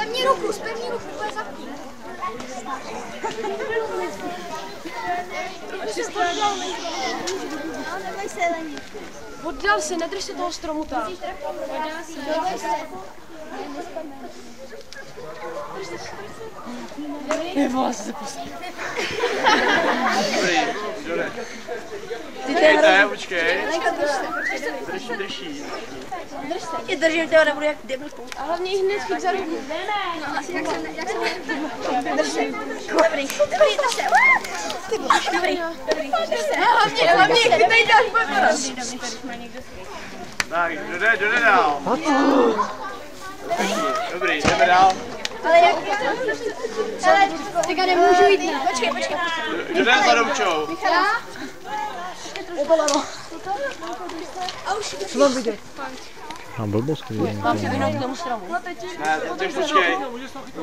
Spevni ruku, bude zapni. Oddal se, nedrž se toho stromu tam. Nebo se pustí. Dobrý, jde. Počkejte, počkej. Drží. Je držím, těho nebudu jak debil. A hlavně jich hned chyt za ruku. Ne. No asi jak se... Drž se. Dobrý, drž se. Dobrý. Hlavně chytej dáš, bude poraz. Tak, jde dál. Dobrý, jdeme dál. Ale jak... Ale teďka nemůžu jít. Počkej. Jde za Domčou. Já? A už Co mám vidět? Mám blbost, mám se vynout k tomu stromu. Ne, zatím počkej.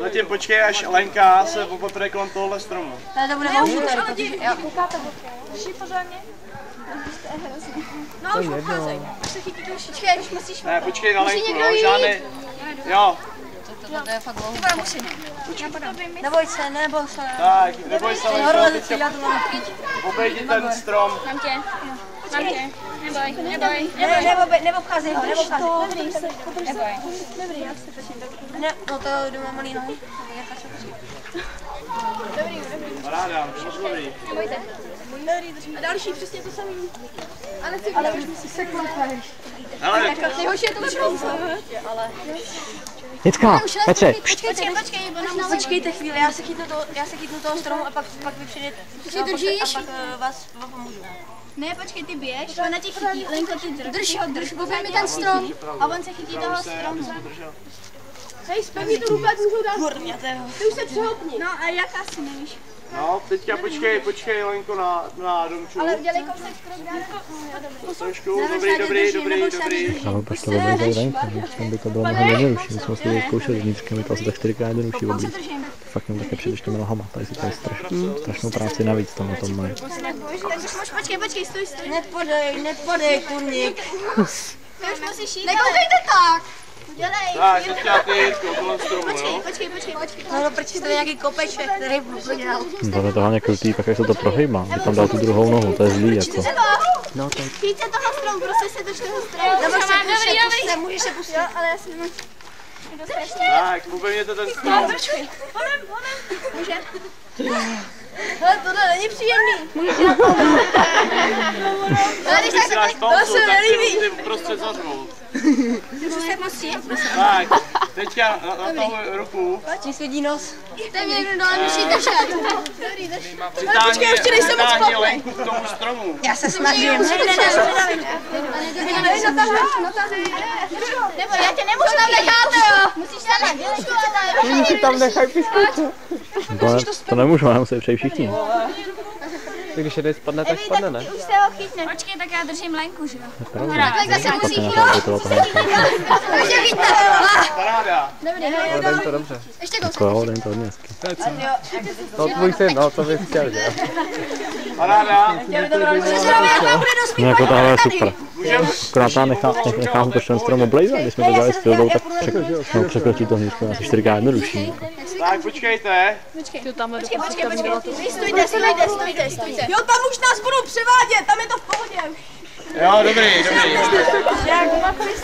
Zatím počkej, až Lenka se poprvé kolem tohohle stromu. Ale to bude moužu tady, protože... No už obcházej. Až se chytí dušičky, už musíš... Ne, počkej na Lenku, no, žádný... Jo. To je fakt dlouho. Ty musím. Neboj se. Tak, neboj se, Lenko, teďka obejdi ten strom. Mám tě. Neboj. Neobcházej ho. Neboj. Dobrý, já se prosím. Ne, no to jdu na malý nohy. Dobrý. Paráda, moc dobrý. Nebojte. A další přesně to samý. Ale už musíš se kloukáš. Ale Nejhorší je to lepší. Jitka, Petře. Počkejte chvíli, já se chytnu toho stromu a pak vy přijdete. Ty držíš? A pak vás pomůžu. Ne, počkej, ty běž, ona tě chytí, Lenko, ty drž ho, mi ten strom a on se chytí toho stromu. Hej, zpevni tu ruku, ať můžu dát. Kurňa, Ty už se přehopni. No a jak asi nevíš? no, teďka počkej Lenko na Domču. Ale udělej kousek krok dál. Trošku, dobrý. Ale pak to oblízají venku, že tam by to bylo mnohem jednodušší. My jsme si vyzkoušeli vnitřkem, je to asi tak 4krát jednodušší oblíz. Fakt jenom také přijde těmi nohama, tady si to je strašnou práci navíc tam na tom mají. Počkej, stoj. Nepodej, kurník. Ty už musíš jít. Nekoukejte tak. Udělej. Tak, teďka ty, Jirko, kolem stromu, no. Počkej. No, proč jste nějaký kopeček, který prodělal? To je to hlavně krutý, pak jak se to prohýbá, že tam dal tu druhou nohu, to je zlý jako. No to Chyť se toho stromu, prostě se drž toho stromu. Můžeš se pustit. Ale já si nemám. Tak, upevněte ten strom. Může? Hele, tohle není příjemný. Ale když Když si dáš pauzu, to se tak nelíbí. si musím prostřed zařmout. se moc Tak, teďka na toho ruku. Ti svědí nos. Dej mě někdo dole, musí držet. Dobrý, drž. Přitáhni Lenku k tomu stromu. Já se snažím. Nebo já tě nemůžu tam nechat, jo. Musíš tam nechat. Oni si tam nechají pískat. To nemůžu, já musím přejít všichni. Když jeden spadne, tak spadne, ne? Už se ho chytne. Počkej, tak já držím Lenku, že jo. Takhle se musí Paráda. Dobrý, Ale jdem to dobře. ještě Jako jo, jdem to hodně hezky. No tvůj syn, no, co bys chtěl, že jo? Paráda. No jako tohle je super. Akorát já nechám to ten strom oblejzat, když jsme to dělali s Tildou, tak překročí to hnízko asi 4krát jednodušší. Tak, počkejte. Počkej. Stojte. Jo, tam už nás budou převádět, tam je to v pohodě. Jo, dobrý.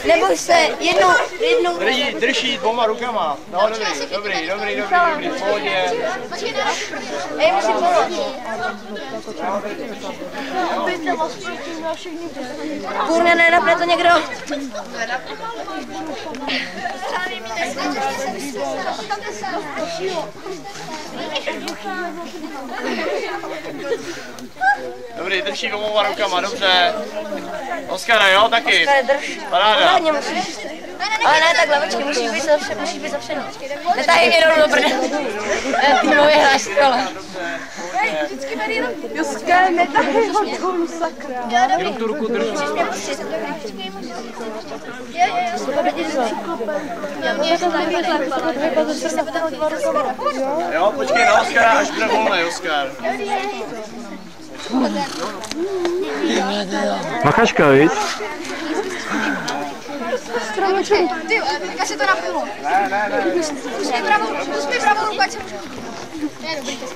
Neboj se, jednou. Drží dvouma rukama. No, dobrý, v pohodě. Ej, musím pomoct. Kurně, nenapne to někdo. Dobrý, drží dvouma rukama, dobře. Oskara, jo, taky. Paráda. Pořádně musíš. Ale ne takhle, počkej, musíš být zavřený. Netáhej mě rovnou do prdele. Ty mluví hráš skvěle. Vždycky tady jenom... Joské, netáhej ho dolů, sakra. Jenom tu ruku drží. Jo, počkej na Oskara, až bude volnej, Oskar. Machačka, víc? Ty, teďka se to napilo. Ne. Zkus mi pravou ruku, ať se můžu. Je dobrý, to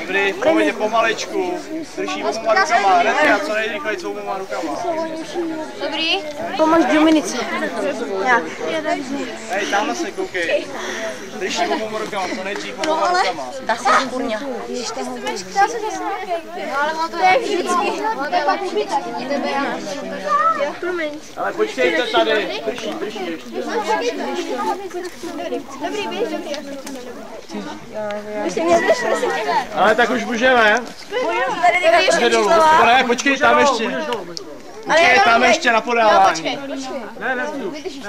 Dobrý, pojďte pomaličku. Drží oboma rukama. Hnedka, co nejrychleji s oboma rukama. Dobrý. Pomáš Dominice. Jak? Hej, tamhle se koukej. Drží oboma rukama, co nejdřív oboma rukama. Dá se kurňa. to je vždycky. To je pak ubytek. Ale počkejte tady. Drží ještě. Dobrý, běž, dobrý. Ale tak už můžeme. Jde dolů. Ne, počkej, tam ještě. Počkej, tam ještě na podávání.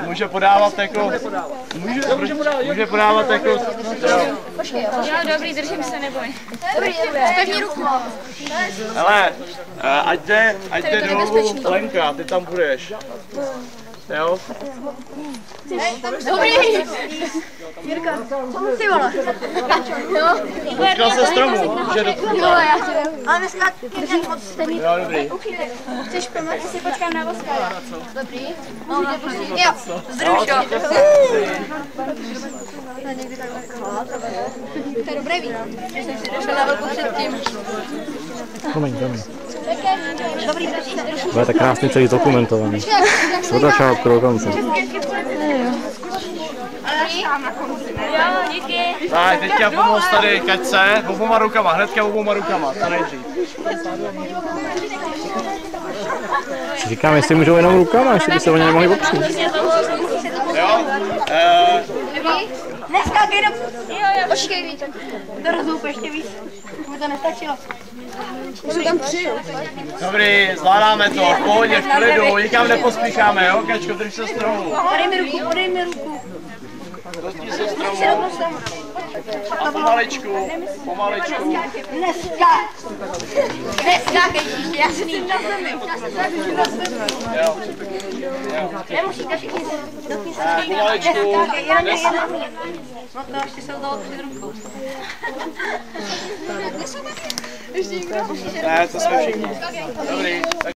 Může podávat jako... Může podávat jako... Jo, dobrý, držím se, neboj. Dobrý, pevní ruku. Hele, ať jde dolů Lenka, ty tam budeš. Jo? Dobrý. Jirka, ty vole. Dotkal se stromu, že dotknul. Ale dneska je moc stejný. Jo, dobrý. Chceš pomoct? Si počkám na Oskara. Dobrý. Jo, Združ to. to je dobré víno. Šel na velkou předtím. Promiň. Dobrý, Bude tak krásně celý dokumentovaný. Od začátku do konce. Jo, díky. Tak, teďka pomoct tady Kaťce, oboma rukama, hnedka oboma rukama, to nejdřív. Říkám, jestli můžou jenom rukama, ještě by se o ně nemohli opřít. Jo? Neskákej do... Počkej víc. To rozhoupe ještě víc. Mi to nestačilo. Jsou tam 3. Dobrý, zvládáme to, v pohodě, v klidu, nikam nepospícháme, jo? Kačko, drž se stromu. Podej mi ruku. Dotkni se stromu. A pomaličku. Neskákej, jasný. Jo. Nemusíš, všichni se. Dotkni se. Tak, pomaličku. No to ještě se udalo před rukou. Ne, to jsme všichni. Dobrý.